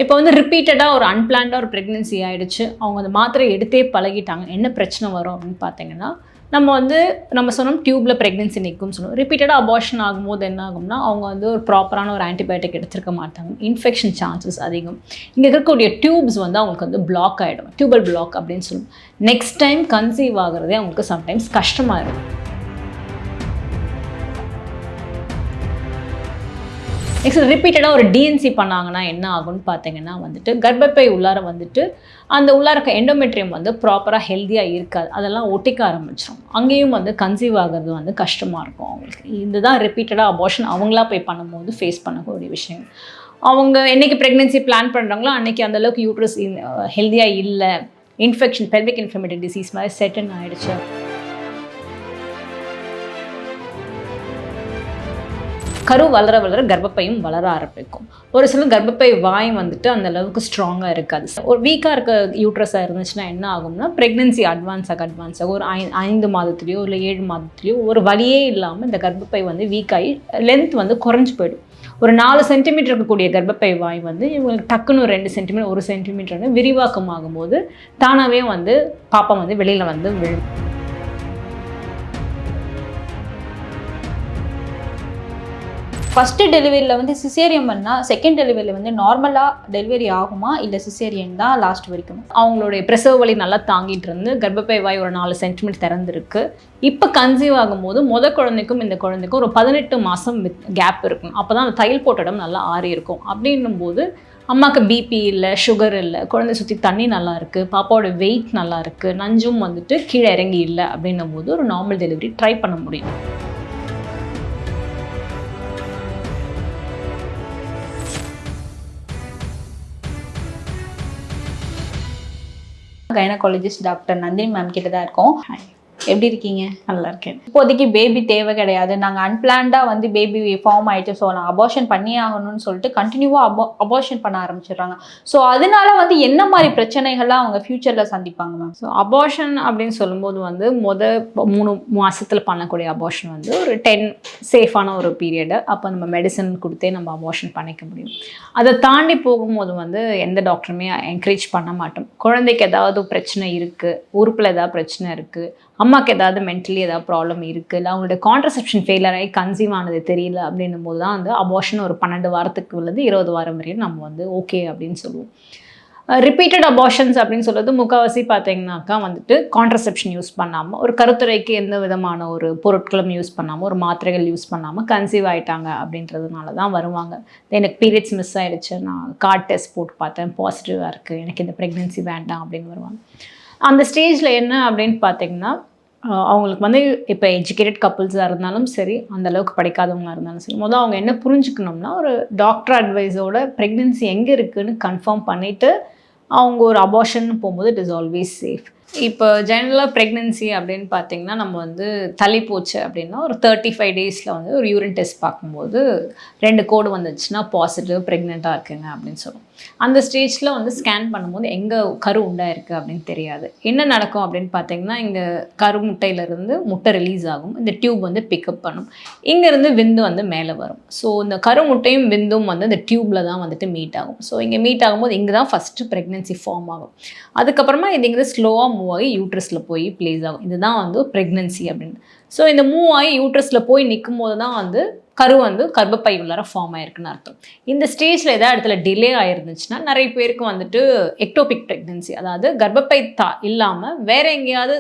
இப்போ வந்து ரிப்பீட்டடாக ஒரு அன்பிளான்டாக ஒரு ப்ரெக்னென்சி ஆகிடுச்சு, அவங்க அந்த மாத்திரை எடுத்தே பழகிட்டாங்க. என்ன பிரச்சனை வரும் அப்படின்னு பார்த்தீங்கன்னா, நம்ம சொன்னோம் டியூப்பில் ப்ரெக்னென்சி நிற்கும்னு சொன்னோம். ரிப்பீட்டடாக அபார்ஷன் ஆகும்போது என்ன ஆகும்னா, அவங்க வந்து ஒரு ப்ராப்பரான ஒரு ஆன்டிபயோட்டிக் எடுத்துருக்க மாட்டாங்க. இன்ஃபெக்ஷன் சான்சஸ் அதிகம். இங்கே இருக்கக்கூடிய டியூப்ஸ் வந்து அவங்களுக்கு வந்து பிளாக் ஆகிடும். டியூபல் பிளாக் அப்படின்னு சொல்லுவோம். நெக்ஸ்ட் டைம் கன்சீவ் ஆகிறதே அவங்களுக்கு சம்டைம்ஸ் கஷ்டமாக இருக்கும். நெக்ஸ்ட் ரிப்பீட்டடாக ஒரு டிஎன்சி பண்ணாங்கன்னா என்ன ஆகும்னு பார்த்தீங்கன்னா வந்துட்டு கர்ப்பப்பை உள்ளார வந்துட்டு அந்த உள்ளார இருக்க எண்டோமெட்ரியம் வந்து ப்ராப்பராக ஹெல்த்தியாக இருக்காது. அதெல்லாம் ஒட்டிக்க ஆரம்பிச்சிடும். அங்கேயும் வந்து கன்சீவ் ஆகிறது வந்து கஷ்டமாக இருக்கும் அவங்களுக்கு. இதுதான் ரிப்பீட்டடாக அபார்ஷன் அவங்களா போய் பண்ணும்போது ஃபேஸ் பண்ணக்கூடிய விஷயம். அவங்க என்றைக்கு ப்ரெக்னென்சி பிளான் பண்ணுறாங்களோ அன்றைக்கி அந்தளவுக்கு யூட்ரஸ் ஹெல்த்தியாக இல்லை, இன்ஃபெக்ஷன் பெல்விக் இன்ஃப்ளமேட்டரி டிசீஸ் மாதிரி செட்டன் ஆகிடுச்சு. கரு வளர வளர கர்ப்பப்பையும் வளர ஆரம்பிக்கும். ஒரு சில கர்ப்பப்பை வாய் வந்துட்டு அந்த அளவுக்கு ஸ்ட்ராங்காக இருக்காது. ஒரு வீக்காக இருக்க யூட்ரஸாக இருந்துச்சுன்னா என்ன ஆகும்னா ப்ரெக்னென்சி அட்வான்ஸாக ஒரு 5 மாதத்துலேயோ இல்லை 7 மாதத்துலேயோ ஒரு வலியே இல்லாமல் இந்த கர்ப்பப்பை வந்து வீக்காகி லென்த் வந்து குறைஞ்சி போயிடும். ஒரு 4 சென்டிமீட்டர் இருக்கக்கூடிய கர்ப்பப்பை வாய் வந்து இவங்களுக்கு டக்குன்னு ஒரு 2 சென்டிமீட்டர் 1 சென்டிமீட்டர்னு விரிவாக்கம் ஆகும்போது தானாகவே வந்து பாப்பா வந்து வெளியில் வந்து விழும். ஃபஸ்ட்டு டெலிவரியில் வந்து சிசேரியன் பண்ணால் செகண்ட் டெலிவரியில் வந்து நார்மலாக டெலிவரி ஆகுமா இல்லை சிசேரியன் தான் லாஸ்ட் வரைக்கும்? அவங்களுடைய பிரசவ வலி நல்லா தாங்கிட்டு இருந்து கர்ப்பப்பை வாய் ஒரு 4 சென்டிமீட்டர் திறந்துருக்கு. இப்போ கன்சீவ் ஆகும்போது குழந்தைக்கும் இந்த குழந்தைக்கும் ஒரு 18 மாதம் கேப் இருக்கும். அப்போ தான் அந்த தையல் போட்ட இடம் நல்லா ஆறி இருக்கும். அப்படின்னும் போது அம்மாவுக்கு பிபி இல்லை, சுகர் இல்லை, குழந்தை சுற்றி தண்ணி நல்லா இருக்குது, பாப்பாவோட வெயிட் நல்லா இருக்குது, நஞ்சும் வந்துட்டு கீழே இறங்கி இல்லை அப்படின்னும் போது ஒரு நார்மல் டெலிவரி ட்ரை பண்ண முடியும். கைனகாலஜிஸ்ட் டாக்டர் நந்தினி மேம் கிட்ட தான் இருக்கோம். எப்படி இருக்கீங்க? நல்லா இருக்கேன். இப்போதைக்கு பேபி தேவை கிடையாது, நாங்கள் அன்பிளான்டாக வந்து பேபி ஃபார்ம் ஆகிட்டு ஸோ நான் அபார்ஷன் பண்ணியே ஆகணும்னு சொல்லிட்டு கண்டினியூவாக அபார்ஷன் பண்ண ஆரம்பிச்சிடுறாங்க. ஸோ அதனால வந்து என்ன மாதிரி பிரச்சனைகள்லாம் அவங்க ஃப்யூச்சரில் சந்திப்பாங்க மேம்? ஸோ அபார்ஷன் அப்படின்னு சொல்லும்போது வந்து 3 மாதத்தில் பண்ணக்கூடிய அபார்ஷன் வந்து ஒரு 10 சேஃபான ஒரு பீரியடு. அப்போ நம்ம மெடிசன் கொடுத்தே நம்ம அபார்ஷன் பண்ணிக்க முடியும். அதை தாண்டி போகும்போது வந்து எந்த டாக்டருமே என்கரேஜ் பண்ண மாட்டோம். குழந்தைக்கு ஏதாவது பிரச்சனை இருக்குது, உறுப்பில் ஏதாவது பிரச்சனை இருக்குது, அம்மாவுக்கு ஏதாவது மென்டலி ஏதாவது ப்ராப்ளம் இருக்குது, இல்லை அவங்களுடைய கான்ட்ரசெப்ஷன் ஃபெயிலியர் ஆகி கன்சீவ் ஆனது தெரியல அப்படின்னும் போது தான் வந்து அபார்ஷன் ஒரு 12 வாரத்துக்கு உள்ளது 20 வாரம் வரையும் நம்ம வந்து ஓகே அப்படின்னு சொல்லுவோம். ரிப்பீட்டட் அபார்ஷன்ஸ் அப்படின்னு சொல்கிறது முக்கால்வாசி பார்த்தீங்கன்னாக்கா வந்துட்டு கான்ட்ரசெப்ஷன் யூஸ் பண்ணாமல், ஒரு கருத்துரைக்கு எந்த விதமான ஒரு பொருட்களும் யூஸ் பண்ணாமல், ஒரு மாத்திரைகள் யூஸ் பண்ணாமல் கன்சீவ் ஆகிட்டாங்க அப்படின்றதுனால தான் வருவாங்க. எனக்கு பீரியட்ஸ் மிஸ் ஆகிடுச்சு, நான் கார்ட் டெஸ்ட் போட்டு பார்த்தேன், பாசிட்டிவாக இருக்குது, எனக்கு இந்த ப்ரெக்னென்சி வேண்டாம் அப்படின்னு வருவாங்க. அந்த ஸ்டேஜில் என்ன அப்படின்னு பார்த்தீங்கன்னா, அவங்களுக்கு வந்து இப்போ எஜுகேட்டட் கப்புள்ஸாக இருந்தாலும் சரி, அந்தளவுக்கு படிக்காதவங்களாக இருந்தாலும் சரி, முதல்ல அவங்க என்ன புரிஞ்சுக்கணும்னா, ஒரு டாக்டர் அட்வைஸோட ப்ரெக்னென்சி எங்கே இருக்குதுன்னு கன்ஃபார்ம் பண்ணிவிட்டு அவங்க ஒரு அபார்ஷன் போகும்போது இட் இஸ் ஆல்வேஸ் சேஃப். இப்போ ஜெனரலாக ப்ரெக்னென்சி அப்படின்னு பார்த்தீங்கன்னா, நம்ம வந்து தள்ளி போச்சு அப்படின்னா ஒரு 35 டேஸில் வந்து ஒரு யூரின் டெஸ்ட் பார்க்கும்போது 2 கோடு வந்துச்சுன்னா பாசிட்டிவ் ப்ரெக்னெண்ட்டாக இருக்குங்க அப்படின்னு சொல்லுவோம். அந்த ஸ்டேஜில் வந்து ஸ்கேன் பண்ணும்போது எங்கே கரு உண்டாயிருக்கு அப்படின்னு தெரியாது. என்ன நடக்கும் அப்படின்னு பார்த்தீங்கன்னா, இங்கே கரு முட்டையிலேருந்து முட்டை ரிலீஸ் ஆகும், இந்த டியூப் வந்து பிக்கப் பண்ணும், இங்கேருந்து விந்து வந்து மேலே வரும். ஸோ இந்த கரு முட்டையும் விந்தும் வந்து இந்த டியூப்பில் தான் வந்துட்டு மீட் ஆகும். ஸோ இங்கே மீட் ஆகும்போது இங்கே தான் ஃபஸ்ட்டு ப்ரெக்னென்சி ஃபார்ம் ஆகும். அதுக்கப்புறமா இது இங்கே ஸ்லோவாக மூவ் ஆகி யூட்ரஸில் போய் ப்ளேஸ் ஆகும். இதுதான் வந்து ப்ரெக்னென்சி அப்படின்னு. ஸோ இந்த மூவ் ஆகி யூட்ரஸில் போய் நிற்கும் போது தான் வந்து கரு வந்து கர்ப்பப்பை உள்ளார ஃபார்ம் ஆயிருக்குன்னு அர்த்தம். இந்த ஸ்டேஜில் ஏதாவது இடத்துல டிலே ஆயிருந்துச்சுன்னா நிறைய பேருக்கு வந்துட்டு எக்டோபிக் ப்ரெக்னென்சி, அதாவது கர்ப்பப்பை இல்லாமல் வேற எங்கேயாவது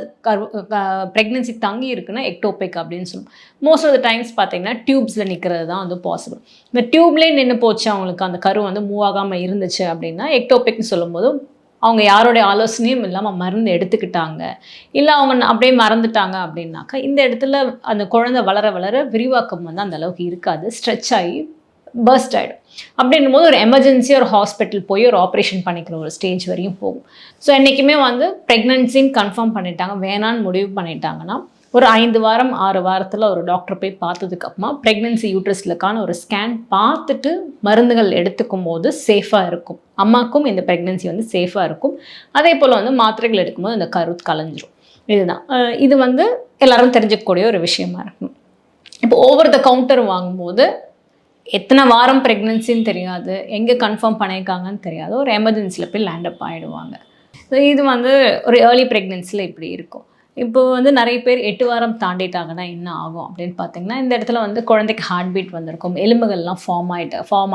ப்ரெக்னென்சி தங்கி இருக்குன்னா எக்டோபிக் அப்படின்னு சொல்லுவோம். மோஸ்ட் ஆஃப் த டைம்ஸ் பார்த்தீங்கன்னா டியூப்ஸில் நிற்கிறது தான் வந்து பாசிபிள். இந்த டியூப்லேயே நின்று போச்சு, அவங்களுக்கு அந்த கரு வந்து மூவ் ஆகாமல் இருந்துச்சு அப்படின்னா எக்டோபிக்னு சொல்லும்போது அவங்க யாரோடைய ஆலோசனையும் இல்லாமல் மருந்து எடுத்துக்கிட்டாங்க, இல்லை அவங்க அப்படியே மறந்துட்டாங்க அப்படின்னாக்கா இந்த இடத்துல அந்த குழந்தை வளர வளர விரிவாக்கம் வந்து அந்த அளவுக்கு இருக்காது, ஸ்ட்ரெச் ஆகி பர்ஸ்ட் ஆகிடும். அப்படின்னும் போது ஒரு எமர்ஜென்சி ஒரு ஹாஸ்பிட்டல் போய் ஒரு ஆப்ரேஷன் பண்ணிக்கிற ஒரு ஸ்டேஜ் வரையும் போகும். ஸோ என்றைக்குமே வந்து ப்ரெக்னென்சின்னு கன்ஃபார்ம் பண்ணிட்டாங்க, வேணான்னு முடிவு பண்ணிட்டாங்கன்னா ஒரு 5 வாரம் 6 வாரத்தில் ஒரு டாக்டர் போய் பார்த்ததுக்கப்புறமா ப்ரெக்னென்சி யூட்ரஸ்லுக்கான ஒரு ஸ்கேன் பார்த்துட்டு மருந்துகள் எடுத்துக்கும் போது சேஃபாக இருக்கும். அம்மாக்கும் இந்த ப்ரெக்னென்சி வந்து சேஃபாக இருக்கும். அதே போல் வந்து மாத்திரைகள் எடுக்கும்போது இந்த கரு கலைஞ்சிரும். இதுதான் இது வந்து எல்லாரும் தெரிஞ்சுக்கக்கூடிய ஒரு விஷயமா இருக்கணும். இப்போ ஓவர் த கவுண்டர் வாங்கும்போது எத்தனை வாரம் ப்ரெக்னென்சின்னு தெரியாது, எங்கே கன்ஃபார்ம் பண்ணியிருக்காங்கன்னு தெரியாது, ஒரு எமர்ஜென்சியில் போய் லேண்டப் ஆகிடுவாங்க. ஸோ இது வந்து ஒரு ஏர்லி ப்ரெக்னென்சியில் இப்படி இருக்கும். இப்போ வந்து நிறைய பேர் 8 வாரம் தாண்டிட்டாங்கன்னா என்ன ஆகும் அப்படின்னு பார்த்தீங்கன்னா, இந்த இடத்துல வந்து குழந்தைக்கு ஹார்ட் பீட் வந்திருக்கும், எலும்புகள்லாம் ஃபார்ம்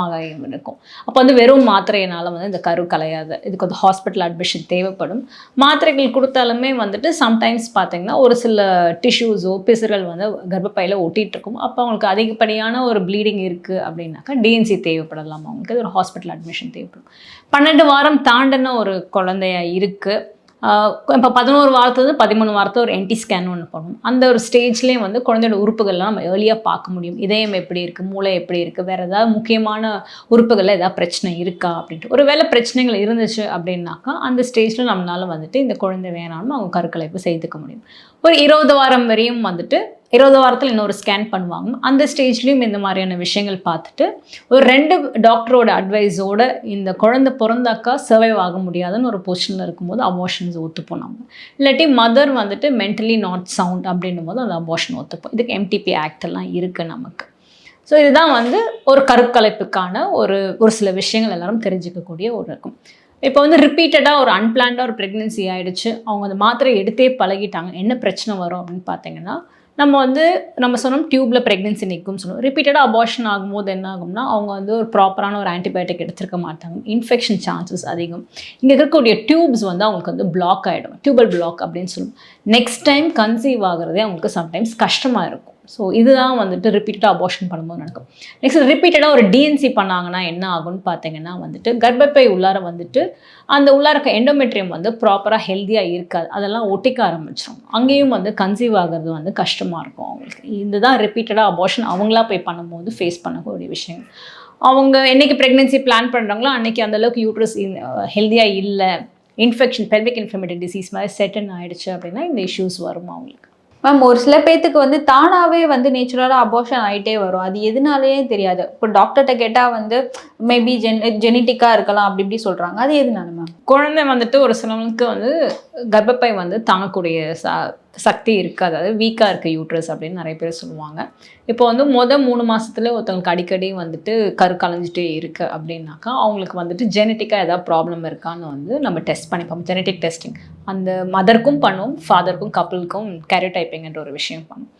ஆக இருக்கும். அப்போ வந்து வெறும் மாத்திரையினால் வந்து இந்த கரு கலையாது, இதுக்கு வந்து ஹாஸ்பிட்டல் அட்மிஷன் தேவைப்படும். மாத்திரைகள் கொடுத்தாலுமே வந்துட்டு சம்டைம்ஸ் பார்த்தீங்கன்னா ஒரு சில டிஷ்யூஸோ பிசுறுகள் வந்து கர்ப்பப்பையில் ஒட்டிகிட்டு இருக்கும். அப்போ அவங்களுக்கு அதிகப்படியான ஒரு ப்ளீடிங் இருக்குது அப்படின்னாக்கா டிஎன்சி தேவைப்படலாம், அவங்களுக்கு ஒரு ஹாஸ்பிட்டல் அட்மிஷன் தேவைப்படும். 12 வாரம் தாண்டின ஒரு குழந்தையா இருக்குது, இப்போ 11 வாரத்துலேருந்து 13 வாரத்தில் ஒரு என்டி ஸ்கேன் ஒன்று பண்ணும். அந்த ஒரு ஸ்டேஜ்லேயே வந்து குழந்தையோட உறுப்புகள்லாம் நம்ம ஏர்லியாக பார்க்க முடியும். இதயம் எப்படி இருக்குது, மூளை எப்படி இருக்குது, வேறு ஏதாவது முக்கியமான உறுப்புகளில் ஏதாவது பிரச்சனை இருக்கா அப்படின்ட்டு. ஒரு வேளை பிரச்சனைகள் இருந்துச்சு அப்படின்னாக்கா அந்த ஸ்டேஜில் நம்மளால் வந்துட்டு இந்த குழந்தை வேணாலும் அவங்க கருக்கலைப்பு செய்துக்க முடியும். ஒரு 20 வாரம் வரையும் வந்துட்டு 20 வாரத்தில் இன்னொரு ஸ்கேன் பண்ணுவாங்க. அந்த ஸ்டேஜ்லேயும் இந்த மாதிரியான விஷயங்கள் பார்த்துட்டு ஒரு 2 டாக்டரோட அட்வைஸோட இந்த குழந்தை பிறந்தாக்கா சர்வைவ் ஆக முடியாதுன்னு ஒரு பொசிஷனில் இருக்கும்போது அபார்ஷன்ஸ் ஒத்துப்போம் நம்ம. இல்லாட்டி மதர் வந்துட்டு மென்டலி நாட் சவுண்ட் அப்படின்னும் போது அந்த அபார்ஷன் ஒத்துப்போம். இதுக்கு எம்டிபி ஆக்ட் எல்லாம் இருக்குது நமக்கு. ஸோ இதுதான் வந்து ஒரு கருக்கலைப்புக்கான ஒரு சில விஷயங்கள் எல்லாரும் தெரிஞ்சுக்கக்கூடிய ஒரு இருக்கும். இப்போ வந்து ரிப்பீட்டடாக ஒரு அன்பிளான்டாக ஒரு ப்ரெக்னென்சி ஆகிடுச்சு, அவங்க அந்த மாத்திரை எடுத்தே பழகிட்டாங்க, என்ன பிரச்சனை வரும் அப்படின்னு பார்த்தீங்கன்னா, நம்ம சொன்னோம் டியூப்பில் ப்ரெக்னென்சி நிற்கும்னு சொன்னோம். ரிப்பீட்டடாக அபார்ஷன் ஆகும்போது என்ன ஆகும்னா அவங்க வந்து ஒரு ப்ராப்பரான ஒரு ஆன்டிபயோட்டிக் எடுத்துருக்க மாட்டாங்க, இன்ஃபெக்ஷன் சான்சஸ் அதிகம். இங்கே இருக்கக்கூடிய டியூப்ஸ் வந்து அவங்களுக்கு வந்து பிளாக் ஆகிடும், டியூபல் பிளாக் அப்படின்னு சொல்லுவோம். நெக்ஸ்ட் டைம் கன்சீவ் ஆகிறதே அவங்களுக்கு சம்டைம்ஸ் கஷ்டமாக இருக்கும். ஸோ இதுதான் வந்துட்டு ரிப்பீட்டடாக அபார்ஷன் பண்ணும்போது நடக்கும். நெக்ஸ்ட் ரிப்பீட்டடாக ஒரு டிஎன்சி பண்ணாங்கன்னா என்ன ஆகும்னு பார்த்தீங்கன்னா வந்துட்டு கர்ப்பப்பை உள்ளார வந்துட்டு அந்த உள்ளார இருக்க எண்டோமெட்ரியம் வந்து ப்ராப்பராக ஹெல்த்தியாக இருக்காது, அதெல்லாம் ஒட்டிக்க ஆரம்பிச்சிடும். அங்கேயும் வந்து கன்சீவ் ஆகிறது வந்து கஷ்டமாக இருக்கும் அவங்களுக்கு. இதுதான் ரிப்பீட்டடாக அபார்ஷன் அவங்களா போய் பண்ணும்போது ஃபேஸ் பண்ணக்கூடிய விஷயம். அவங்க என்றைக்கு ப்ரெக்னென்சி பிளான் பண்ணுறாங்களோ அன்றைக்கி அந்தளவுக்கு யூட்ரஸ் ஹெல்த்தியாக இல்லை, இன்ஃபெக்ஷன் பெல்விக் இன்ஃப்ளமேட்டரி டிசீஸ் மாதிரி செட்டன் ஆகிடுச்சு அப்படின்னா இந்த இஷ்யூஸ் வரும் அவங்களுக்கு. மேம் ஒரு சில பேத்துக்கு வந்து தானாகவே வந்து நேச்சுரலாக அபார்ஷன் ஆகிட்டே வரும், அது எதுனாலேயே தெரியாது. இப்போ டாக்டர்கிட்ட கேட்டால் வந்து மேபி ஜெனட்டிக்காக இருக்கலாம் அப்படி இப்படி சொல்கிறாங்க, அது எதுனால மேம்? குழந்தை வந்துட்டு ஒரு சிலவங்களுக்கு வந்து கர்ப்பப்பை வந்து தாங்கக்கூடிய சக்தி இருக்குது, அதாவது வீக்காக இருக்குது யூட்ரஸ் அப்படின்னு நிறைய பேர் சொல்லுவாங்க. இப்போ வந்து 3 மாதத்துல ஒருத்தவங்களுக்கு அடிக்கடி வந்துட்டு கரு கலைஞ்சிட்டே இருக்குது அப்படின்னாக்கா அவங்களுக்கு வந்துட்டு ஜெனட்டிக்காக ஏதாவது ப்ராப்ளம் இருக்கான்னு வந்து நம்ம டெஸ்ட் பண்ணிப்போம், ஜெனட்டிக் டெஸ்டிங். அந்த மதருக்கும் பண்ணுவோம், ஃபாதருக்கும் கப்பிளுக்கும் கேரியோடைப்பிங்ன்ற ஒரு விஷயம் பண்ணும்.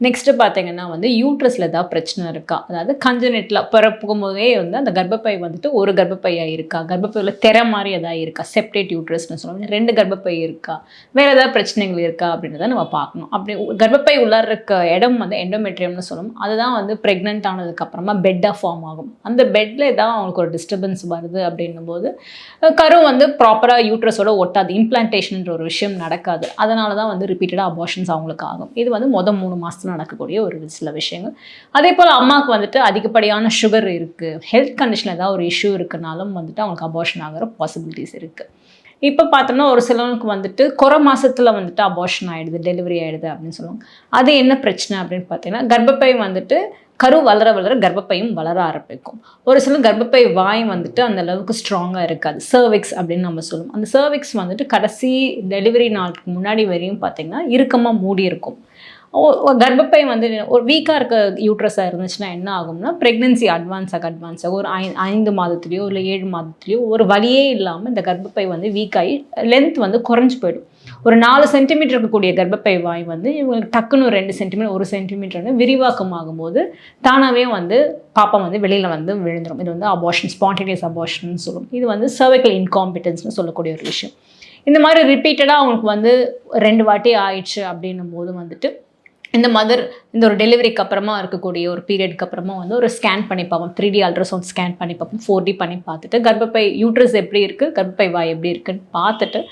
நெக்ஸ்ட்டு பார்த்தீங்கன்னா வந்து யூட்ரஸில் ஏதாவது பிரச்சனை இருக்கா, அதாவது கஞ்சனெட்டில் பிறப்புக்கும் போதே வந்து அந்த கர்ப்பப்பை வந்துட்டு ஒரு கர்ப்பப்பையாக இருக்கா, கர்ப்பப்பையில் திரை மாதிரி எதாவது இருக்கா, செப்டேட் யூட்ரஸ்னு சொல்லுவாங்க, 2 கர்ப்பப்பை இருக்கா, வேறு ஏதாவது பிரச்சனைகள் இருக்கா அப்படின்றத நம்ம பார்க்கணும். அப்படி கர்ப்பப்பை உள்ளார இருக்க இடம் வந்து எண்டோமெட்ரியம்னு சொல்லுவோம். அதுதான் வந்து ப்ரெக்னென்ட் ஆனதுக்கப்புறமா பெட்டாக ஃபார்ம் ஆகும். அந்த பெட்டில் ஏதாவது அவங்களுக்கு ஒரு டிஸ்டர்பன்ஸ் வருது அப்படின்னும் போது கரு வந்து ப்ராப்பராக யூட்ரஸோட ஒட்டாது, இம்ப்ளான்டேஷன்ன்ற ஒரு விஷயம் நடக்காது. அதனால தான் வந்து ரிப்பீட்டடாக அபார்ஷன்ஸ் அவங்களுக்கு ஆகும். இது வந்து 3 மாதத்துல நடக்கக்கூடிய ஒரு சில விஷயங்கள். அதே போல் அம்மாவுக்கு வந்துட்டு அதிகப்படியான சுகர் இருக்குது, ஹெல்த் கண்டிஷனில் ஏதாவது ஒரு இஷ்யூ இருக்குனாலும் வந்துட்டு அவங்களுக்கு அபார்ஷன் ஆகிற பாசிபிலிட்டிஸ் இருக்குது. இப்போ பார்த்தோம்னா ஒரு சிலவங்களுக்கு வந்துட்டு குறை மாதத்தில் வந்துட்டு அபார்ஷன் ஆகிடுது, டெலிவரி ஆகிடுது அப்படின்னு சொல்லுவாங்க. அது என்ன பிரச்சனை அப்படின்னு பார்த்தீங்கன்னா கர்ப்பப்பை வந்துட்டு கரு வளர கர்ப்பப்பையும் வளர ஆரம்பிக்கும். ஒரு சில கர்ப்பப்பை வாய் வந்துட்டு அந்த அளவுக்கு ஸ்ட்ராங்காக இருக்காது, சர்விக்ஸ் அப்படின்னு நம்ம சொல்லுவோம். அந்த சர்விக்ஸ் வந்துட்டு கடைசி டெலிவரி நாளுக்கு முன்னாடி வரையும் பார்த்தீங்கன்னா இறுக்கமாக மூடி இருக்கும். கர்ப்பப்பை வந்து ஒரு வீக்காக இருக்க யூட்ரஸாக இருந்துச்சுன்னா என்ன ஆகும்னா ப்ரெக்னென்சி அட்வான்ஸாக ஒரு 5 மாதத்துலேயோ இல்லை 7 மாதத்துலேயோ ஒரு வலியே இல்லாமல் இந்த கர்ப்பப்பை வந்து வீக்காகி லென்த் வந்து குறைஞ்சி போயிடும். ஒரு 4 சென்டிமீட்டர் இருக்கக்கூடிய கர்ப்பப்பை வாய் வந்து இவங்களுக்கு டக்குன்னு 2 சென்டிமீட்டர் 1 சென்டிமீட்டர் வந்து விரிவாக்கம் ஆகும்போது தானாகவே வந்து பாப்பா வந்து வெளியில் வந்து விழுந்துடும். இது வந்து அபார்ஷன், ஸ்பான்டேனியஸ் அபார்ஷன் சொல்லுவோம். இது வந்து சர்வைக்கல் இன்காம்பிட்டன்ஸ்னு சொல்லக்கூடிய ஒரு விஷயம். இந்த மாதிரி ரிப்பீட்டடாக அவங்களுக்கு வந்து 2 வாட்டி ஆயிடுச்சு அப்படின்னும் போது வந்துட்டு இந்த ஒரு டெலிவரிக்கு அப்புறமா இருக்கக்கூடிய ஒரு பீரியட்க்கு அப்புறமா வந்து ஒரு ஸ்கேன் பண்ணி பார்ப்போம், 3D அல்ட்ராசவுண்ட் ஸ்கேன் பண்ணி பார்ப்போம், 4D பண்ணி பார்த்துட்டு கர்ப்பப்பை யூட்ரஸ் எப்படி இருக்குது, கர்ப்பப்பை வாய் எப்படி இருக்குன்னு பார்த்துட்டு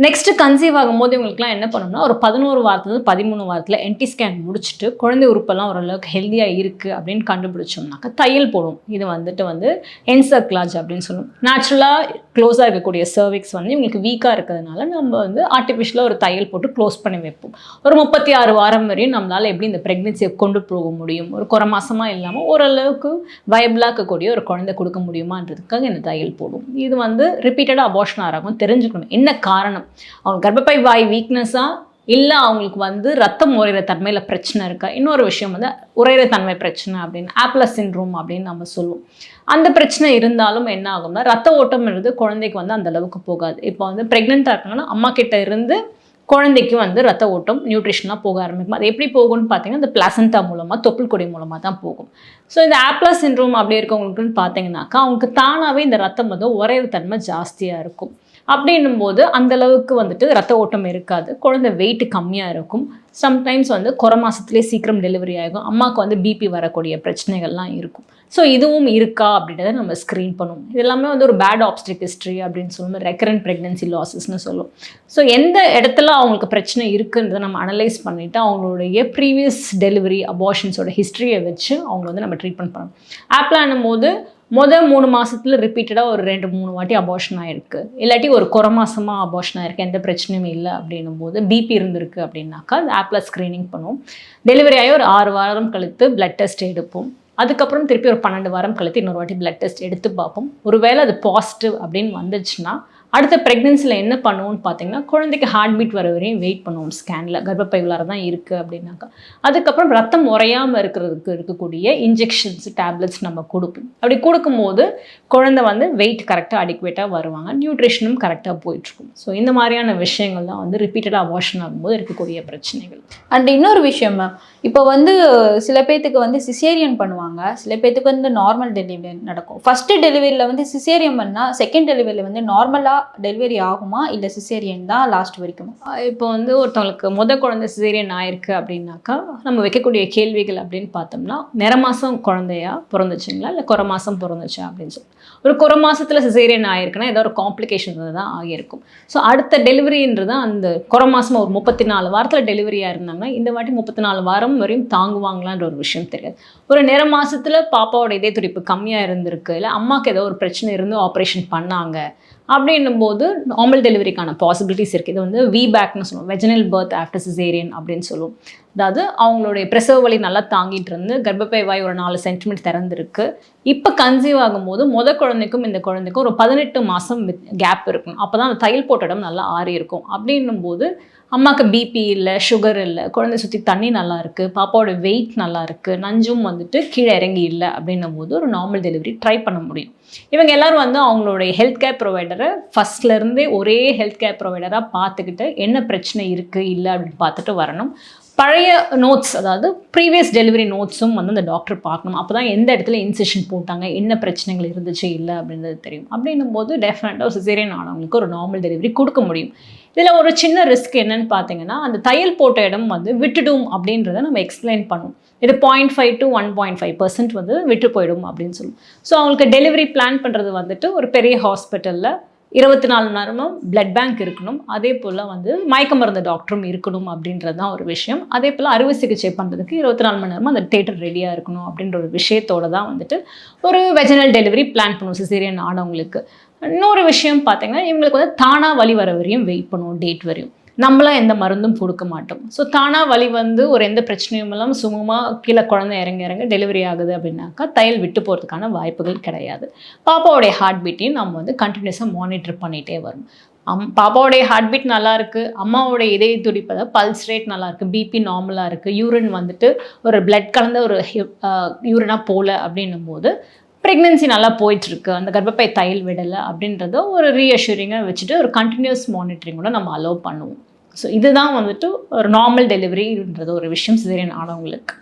நெக்ஸ்ட்டு கன்சீவ் ஆகும்போது இவங்களுக்குலாம் என்ன பண்ணணும்னா ஒரு 11 வாரத்துலேருந்து 13 வாரத்தில் என்டி ஸ்கேன் முடிச்சுட்டு குழந்தை உறுப்பெல்லாம் ஓரளவுக்கு ஹெல்த்தியாக இருக்குது அப்படின்னு கண்டுபிடிச்சோம்னாக்கா தையல் போடும். இது வந்துட்டு என்சர்க்லாஜ் அப்படின்னு சொல்லுவோம். நேச்சுரலாக க்ளோஸாக இருக்கக்கூடிய சர்விக்ஸ் வந்து இவங்களுக்கு வீக்காக இருக்கிறதுனால நம்ம வந்து ஆர்டிஃபிஷியலாக ஒரு தையல் போட்டு க்ளோஸ் பண்ணி வைப்போம். ஒரு 36 வாரம் வரையும் நம்மளால் எப்படி இந்த ப்ரெக்னென்சியை கொண்டு போக முடியும், ஒரு குறை மாதமாக இல்லாமல் ஓரளவுக்கு வயபிளாக இருக்கக்கூடிய ஒரு குழந்தை கொடுக்க முடியுமான்றதுக்காக இந்த தையல் போடும். இது வந்து ரிப்பீட்டடாக அபார்ஷன் ஆகும் தெரிஞ்சுக்கணும் என்ன காரணம், அவங்க கர்ப்பப்பை வாய் வீக்னஸாக இல்லை அவங்களுக்கு வந்து ரத்தம் உறையிற தன்மையில் பிரச்சனை இருக்கா, இன்னொரு விஷயம் வந்து உறையிற தன்மை பிரச்சனை அப்படின்னு ஆப்லஸ் சிண்ட்ரோம் அப்படின்னு நம்ம சொல்லுவோம். அந்த பிரச்சனை இருந்தாலும் என்ன ஆகும்னா ரத்த ஓட்டம்ன்றது குழந்தைக்கு வந்து அந்த அளவுக்கு போகாது. இப்போ வந்து ப்ரெக்னெண்ட்டாக இருக்காங்கன்னா அம்மா கிட்ட இருந்து குழந்தைக்கு வந்து ரத்த ஓட்டம் நியூட்ரிஷனாக போக ஆரம்பிக்கும். அது எப்படி போகும்னு பார்த்தீங்கன்னா இந்த பிளாசண்டா மூலமாக தொப்புள் கொடி மூலமாக தான் போகும். ஸோ இந்த ஆப்லஸ் சிண்ட்ரோம் அப்படி இருக்கவங்களுக்குன்னு பார்த்தீங்கன்னாக்கா அவங்களுக்கு தானாகவே இந்த ரத்தம் வந்து உறையிற தன்மை ஜாஸ்தியாக இருக்கும். அப்படின்னும் போது அந்த அளவுக்கு வந்துட்டு ரத்த ஓட்டம் இருக்காது, குழந்தை வெயிட் கம்மியாக இருக்கும். சம்டைம்ஸ் வந்து குறை மாதத்துலேயே சீக்கிரம் டெலிவரி ஆகும், அம்மாவுக்கு வந்து பிபி வரக்கூடிய பிரச்சனைகள்லாம் இருக்கும். ஸோ இதுவும் இருக்கா அப்படின்றத நம்ம ஸ்க்ரீன் பண்ணுவோம். இது எல்லாமே வந்து ஒரு பேட் ஆப்ஸ்டிக் ஹிஸ்ட்ரி அப்படின்னு சொல்லுவோம், ரெக்கரண்ட் ப்ரெக்னன்சி லாஸஸ்ன்னு சொல்லுவோம். ஸோ எந்த இடத்துல அவங்களுக்கு பிரச்சனை இருக்குன்றதை நம்ம அனலைஸ் பண்ணிவிட்டு அவங்களுடைய ப்ரீவியஸ் டெலிவரி அபார்ஷன்ஸோட ஹிஸ்ட்ரியை வச்சு அவங்கள வந்து நம்ம ட்ரீட்மெண்ட் பண்ணணும். ஆப்லானும் போது 3 மாதத்துல ரிப்பீட்டடாக ஒரு 2-3 வாட்டி அபார்ஷன் ஆகிருக்கு, இல்லாட்டி ஒரு குறை மாதமாக அபார்ஷன் ஆகிருக்கு, எந்த பிரச்சனையும் இல்லை அப்படின்னும் போது பிபி இருந்திருக்கு அப்படின்னாக்கா அது ஆப்பில் ஸ்க்ரீனிங் பண்ணுவோம். டெலிவரி ஆகி ஒரு 6 வாரம் கழித்து பிளட் டெஸ்ட் எடுப்போம். அதுக்கப்புறம் திருப்பி ஒரு 12 வாரம் கழித்து இன்னொரு வாட்டி பிளட் டெஸ்ட் எடுத்து பார்ப்போம். ஒருவேளை அது பாசிட்டிவ் அப்படின்னு வந்துச்சுன்னா அடுத்த ப்ரெக்னென்சியில் என்ன பண்ணுவோம்னு பார்த்தீங்கன்னா குழந்தைக்கு ஹார்ட் பீட் வர வரையும் வெயிட் பண்ணுவோம். ஸ்கேனில் கர்ப்பப்பை உள்ளார தான் இருக்குது அப்படின்னாக்கா அதுக்கப்புறம் ரத்தம் உறையாமல் இருக்கிறதுக்கு இருக்கக்கூடிய இன்ஜெக்ஷன்ஸ் டேப்லெட்ஸ் நம்ம கொடுப்போம். அப்படி கொடுக்கும்போது குழந்தை வந்து வெயிட் கரெக்டாக அடிக்குவேட்டாக வருவாங்க, நியூட்ரிஷனும் கரெக்டாக போயிட்டுருக்கும். ஸோ இந்த மாதிரியான விஷயங்கள் தான் வந்து ரிப்பீட்டடாக அபார்ஷன் ஆகும்போது இருக்கக்கூடிய பிரச்சனைகள். அண்ட் இன்னொரு விஷயம் மேம், இப்போ வந்து சில பேர்த்துக்கு வந்து சிசேரியன் பண்ணுவாங்க, சில பேர்த்துக்கு வந்து நார்மல் டெலிவரி நடக்கும். ஃபஸ்ட்டு டெலிவரியில் வந்து சிசேரியன் பண்ணால் செகண்ட் டெலிவரியில் வந்து நார்மலாக டெலிவரி ஆகுமா இல்லை சிசேரியன் தான் லாஸ்ட் வரைக்கும்? இப்போ வந்து ஒருத்தவங்களுக்கு குழந்தை சிசேரியன் ஆயிருக்கு அப்படின்னாக்கா நம்ம வைக்கக்கூடிய கேள்விகள் அப்படின்னு பார்த்தோம்னா நிற மாதம் குழந்தையா பிறந்துச்சுங்களா இல்லை குறை மாதம் பிறந்துச்சா அப்படின்னு சொல்லி. ஒரு குறை மாதத்தில் சிசேரியன் ஆயிருக்குன்னா ஏதோ ஒரு காம்ப்ளிகேஷன் தான் ஆகியிருக்கும். ஸோ அடுத்த டெலிவரின்றது அந்த குறை மாதம் ஒரு 34 வாரத்தில் டெலிவரியாக இருந்தாங்கன்னா இந்த வாட்டி 34 வாரம் வரையும் தாங்குவாங்களான்ற ஒரு விஷயம் தெரியாது. ஒரு நிற மாதத்தில் பாப்பாவோட இதய துடிப்பு கம்மியாக இருந்திருக்கு, இல்லை அம்மாவுக்கு ஏதோ ஒரு பிரச்சனை இருந்து ஆப்ரேஷன் பண்ணாங்க அப்படின்னும் போது நார்மல் டெலிவரிக்கான பாசிபிலிட்டிஸ் இருக்குது. இது வந்து விபேக்னு சொல்லுவோம், வெஜினல் பர்த் ஆஃப்டர் சிசேரியன் அப்படின்னு சொல்லுவோம். அதாவது அவங்களுடைய பிரசவ வலி நல்லா தாங்கிட்டு இருந்து கர்ப்பப்பை வாய் ஒரு 4 சென்டிமீட்டர் திறந்துருக்கு. இப்போ கன்சீவ் ஆகும்போது குழந்தைக்கும் இந்த குழந்தைக்கும் ஒரு 18 மாதம் கேப் இருக்கணும். அப்போ தான் அந்த தையல் போட்ட இடம் நல்லா ஆறி இருக்கும். அப்படின்னும் போது அம்மாவுக்கு பிபி இல்லை, சுகர் இல்லை, குழந்தை சுற்றி தண்ணி நல்லா இருக்குது, பாப்பாவோட வெயிட் நல்லா இருக்குது, நஞ்சும் வந்துட்டு கீழே இறங்கி இல்லை அப்படின்னும் போது ஒரு நார்மல் டெலிவரி ட்ரை பண்ண முடியும். இவங்க எல்லோரும் வந்து அவங்களுடைய ஹெல்த் கேர் ப்ரொவைடரை ஃபஸ்ட்லேருந்தே ஒரே ஹெல்த் கேர் ப்ரொவைடராக பார்த்துக்கிட்டு என்ன பிரச்சனை இருக்குது இல்லை அப்படின்னு பார்த்துட்டு வரணும். பழைய நோட்ஸ், அதாவது ப்ரீவியஸ் டெலிவரி நோட்ஸும் வந்து அந்த டாக்டர் பார்க்கணும். அப்போ தான் எந்த இடத்துல இன்செஷன் போட்டாங்க, என்ன பிரச்சனைகள் இருந்துச்சு இல்லை அப்படின்றது தெரியும். அப்படின்னும் போது டெஃபினட்டாக சிசேரியன் ஆனவங்களுக்கு ஒரு நார்மல் டெலிவரி கொடுக்க முடியும். இதில் ஒரு சின்ன ரிஸ்க் என்னன்னு பார்த்தீங்கன்னா அந்த தையல் போட்ட இடம் வந்து விட்டுடும் அப்படின்றத நம்ம எக்ஸ்பிளைன் பண்ணுவோம். இது 0.5 to 1.5% வந்து விட்டு போயிடும் அப்படின்னு சொல்லுவோம். ஸோ அவங்களுக்கு டெலிவரி பிளான் பண்ணுறது வந்துட்டு ஒரு பெரிய ஹாஸ்பிட்டலில் 24 மணி நேரமும் பிளட் பேங்க் இருக்கணும், அதே போல் வந்து மயக்க மருந்து டாக்டரும் இருக்கணும் அப்படின்றது தான் ஒரு விஷயம். அதே போல் அறுவை சிகிச்சை பண்ணுறதுக்கு 24 மணி நேரமும் அந்த தியேட்டர் ரெடியாக இருக்கணும் அப்படின்ற ஒரு விஷயத்தோடு தான் வந்துட்டு ஒரு வெஜினல் டெலிவரி பிளான் பண்ணுவோம் சிசேரியன் ஆனவங்களுக்கு. இன்னொரு விஷயம் பார்த்தீங்கன்னா இவங்களுக்கு வந்து தானாக வலி வர வரையும் வெயிட் பண்ணுவோம், டேட் வரையும். நம்மளாம் எந்த மருந்தும் கொடுக்க மாட்டோம். ஸோ தானாக வலி வந்து ஒரு எந்த பிரச்சனையும் இல்லாமல் சுமமாக கீழே குழந்தை இறங்க டெலிவரி ஆகுது அப்படின்னாக்கா தையல் விட்டு போகிறதுக்கான வாய்ப்புகள் கிடையாது. பாப்பாவோடைய ஹார்ட் பீட்டையும் நம்ம வந்து கண்டினியூஸாக மானிட்டர் பண்ணிகிட்டே வரும். பாப்பாவோடைய ஹார்ட் பீட் நல்லா இருக்குது, அம்மாவோடைய இதய துடிப்பு அதாவது பல்ஸ் ரேட் நல்லா இருக்குது, பிபி நார்மலாக இருக்குது, யூரின் வந்துட்டு ஒரு பிளட் கலந்த ஒரு யூரினாக போகல அப்படின்னும் போது ப்ரெக்னென்சி நல்லா போயிட்டுருக்கு, அந்த கர்ப்பப்பை தையல் விடலை அப்படின்றத ஒரு ரீஅஷ்யூரிங்காக வச்சுட்டு ஒரு கண்டினியூஸ் மானிட்டரிங்கோட நம்ம அலோவ் பண்ணுவோம். ஸோ இதுதான் வந்துட்டு ஒரு நார்மல் டெலிவரின்றது ஒரு விஷயம் சிசேரியன் ஆனவங்களுக்கு.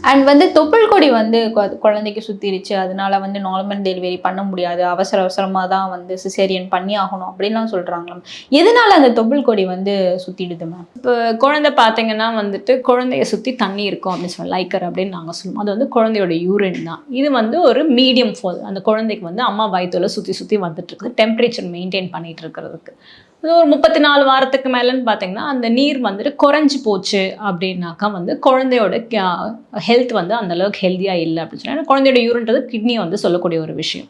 அண்ட் வந்து தொப்புள் கொடி வந்து குழந்தைக்கு சுற்றிருச்சு, அதனால வந்து நார்மல் டெலிவரி பண்ண முடியாது, அவசரமாக தான் வந்து சிசேரியன் பண்ணி ஆகணும் அப்படின்லாம் சொல்கிறாங்களா? எதனால அந்த தொப்புள் கொடி வந்து சுற்றிடுது மேம்? இப்போ குழந்தை பார்த்தீங்கன்னா வந்துட்டு குழந்தைய சுற்றி தண்ணி இருக்கும் அப்படின்னு சொல்லி லைக்கர் அப்படின்னு நாங்கள் சொல்லுவோம். அது வந்து குழந்தையோட யூரின் தான். இது வந்து ஒரு மீடியம் ஃபால், அந்த குழந்தைக்கு வந்து அம்மா வயிற்றுல சுற்றி வந்துட்டு இருக்குது, டெம்பரேச்சர் மெயின்டைன் பண்ணிகிட்டு இருக்கிறதுக்கு. ஒரு 34 வாரத்துக்கு மேலேன்னு பார்த்தீங்கன்னா அந்த நீர் வந்துட்டு குறைஞ்சி போச்சு அப்படின்னாக்கா வந்து குழந்தையோட ஹெல்த் வந்து அந்தளவுக்கு ஹெல்த்தியாக இல்லை அப்படின்னு சொன்னால் குழந்தையோட யூரின்றது கிட்னியை வந்து சொல்லக்கூடிய ஒரு விஷயம்.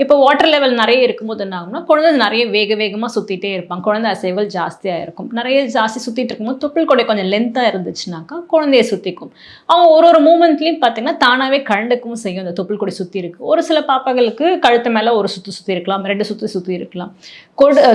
இப்போ வாட்டர் லெவல் நிறைய இருக்கும்போது என்ன ஆகும்னா குழந்தை நிறைய வேகமாக சுற்றிட்டே இருப்பாங்க, குழந்தை அசைவுகள் ஜாஸ்தியாக இருக்கும். நிறைய ஜாஸ்தி சுற்றிட்டு இருக்கும்போது தொப்புள் கொடை கொஞ்சம் லென்த்தாக இருந்துச்சுனாக்கா குழந்தைய சுற்றிக்கும். அவங்க ஒரு மூமெண்ட்லேயும் பார்த்தீங்கன்னா தானாகவே கழண்டுக்கும் செய்யும். அந்த தொப்புள் கொடை சுற்றி இருக்குது. ஒரு சில பாப்பாக்களுக்கு கழுத்து மேலே ஒரு சுற்றி இருக்கலாம், 2 சுற்றி இருக்கலாம்.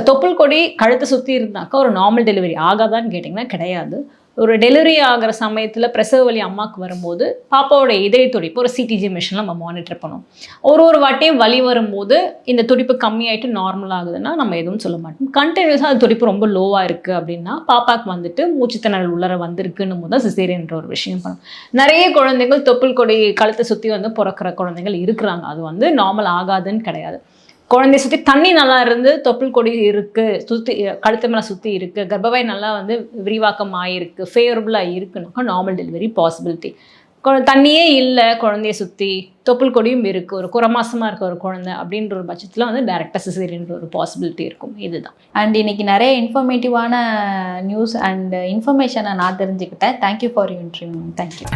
தொப்புள் கொடி கழுத்தை சுற்றி இருந்தாக்கா ஒரு நார்மல் டெலிவரி ஆகாதான்னு கேட்டிங்கன்னா கிடையாது. ஒரு டெலிவரி ஆகிற சமயத்தில் பிரசவ வலி அம்மாவுக்கு வரும்போது பாப்பாவோட இதய துடிப்பு ஒரு சிடிஜி மிஷினில் நம்ம மானிட்டர் பண்ணோம். ஒரு வாட்டியும் வலி வரும்போது இந்த துடிப்பு கம்மியாயிட்டு நார்மல் ஆகுதுன்னா நம்ம எதுவும் சொல்ல மாட்டோம். கண்டினியூஸாக அது துடிப்பு ரொம்ப லோவாக இருக்குது அப்படின்னா பாப்பாவுக்கு வந்துட்டு மூச்சுத்திணறல் உள்ளர வந்திருக்குன்னு போது சிசேரியன்ற ஒரு விஷயம் பண்ணணும். நிறைய குழந்தைகள் தொப்புள் கொடி கழுத்தை சுற்றி வந்து பிறக்கிற குழந்தைகள் இருக்கிறாங்க. அது வந்து நார்மல் ஆகாதுன்னு கிடையாது. குழந்தைய சுற்றி தண்ணி நல்லா இருந்து தொப்புள் கொடி இருக்குது, சுற்றி கழுத்து மேலே சுற்றி இருக்குது, கர்ப்பவாய் நல்லா வந்து விரிவாக்கம் ஆகிருக்கு, ஃபேவரபுளாக இருக்குன்னாக்கா நார்மல் டெலிவரி பாசிபிலிட்டி. தண்ணியே இல்லை குழந்தைய சுற்றி தொப்புள் கொடியும் இருக்குது, ஒரு குறமாசமாக இருக்க ஒரு குழந்தை அப்படின்ற ஒரு பட்சத்தில் வந்து டைரெக்டாக சிசேரியன்ற ஒரு பாசிபிலிட்டி இருக்கும். இதுதான். அண்ட் இன்னைக்கு நிறைய இன்ஃபர்மேட்டிவான நியூஸ் அண்ட் இன்ஃபர்மேஷனை நான் தெரிஞ்சுக்கிட்டேன். Thank you for you interview. Thank you.